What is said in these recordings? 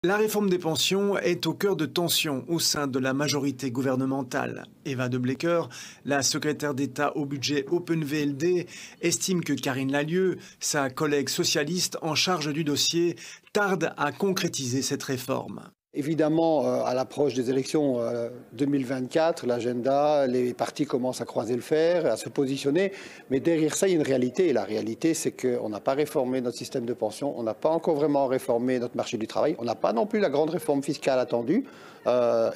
La réforme des pensions est au cœur de tensions au sein de la majorité gouvernementale. Eva De Blecker, la secrétaire d'État au budget Open VLD, estime que Karine Lallieu, sa collègue socialiste en charge du dossier, tarde à concrétiser cette réforme. Évidemment, à l'approche des élections 2024, l'agenda, les partis commencent à croiser le fer, à se positionner. Mais derrière ça, il y a une réalité. Et la réalité, c'est qu'on n'a pas réformé notre système de pension, on n'a pas encore vraiment réformé notre marché du travail, on n'a pas non plus la grande réforme fiscale attendue.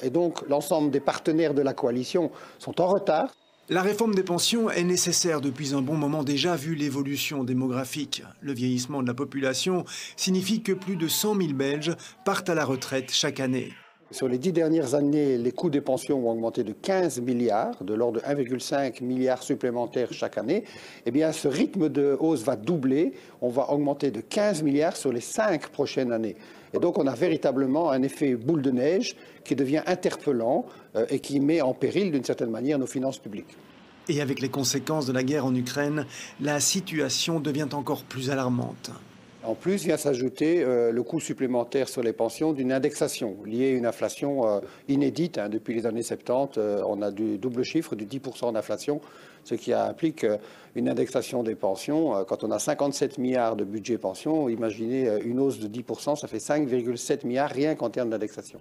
Et donc, l'ensemble des partenaires de la coalition sont en retard. La réforme des pensions est nécessaire depuis un bon moment déjà vu l'évolution démographique. Le vieillissement de la population signifie que plus de 100 000 Belges partent à la retraite chaque année. Sur les 10 dernières années, les coûts des pensions ont augmenté de 15 milliards, de l'ordre de 1,5 milliard supplémentaires chaque année. Eh bien, ce rythme de hausse va doubler. On va augmenter de 15 milliards sur les 5 prochaines années. Et donc, on a véritablement un effet boule de neige qui devient interpellant et qui met en péril, d'une certaine manière, nos finances publiques. Et avec les conséquences de la guerre en Ukraine, la situation devient encore plus alarmante. En plus, vient s'ajouter le coût supplémentaire sur les pensions d'une indexation liée à une inflation inédite. Depuis les années 70, on a du double chiffre, du 10% d'inflation, ce qui implique une indexation des pensions. Quand on a 57 milliards de budget pension, imaginez une hausse de 10%, ça fait 5,7 milliards rien qu'en termes d'indexation.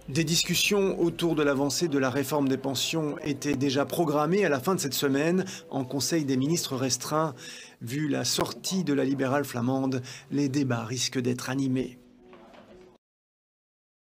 Des discussions autour de l'avancée de la réforme des pensions étaient déjà programmées à la fin de cette semaine en Conseil des ministres restreint. Vu la sortie de la libérale flamande, les débats risquent d'être animés.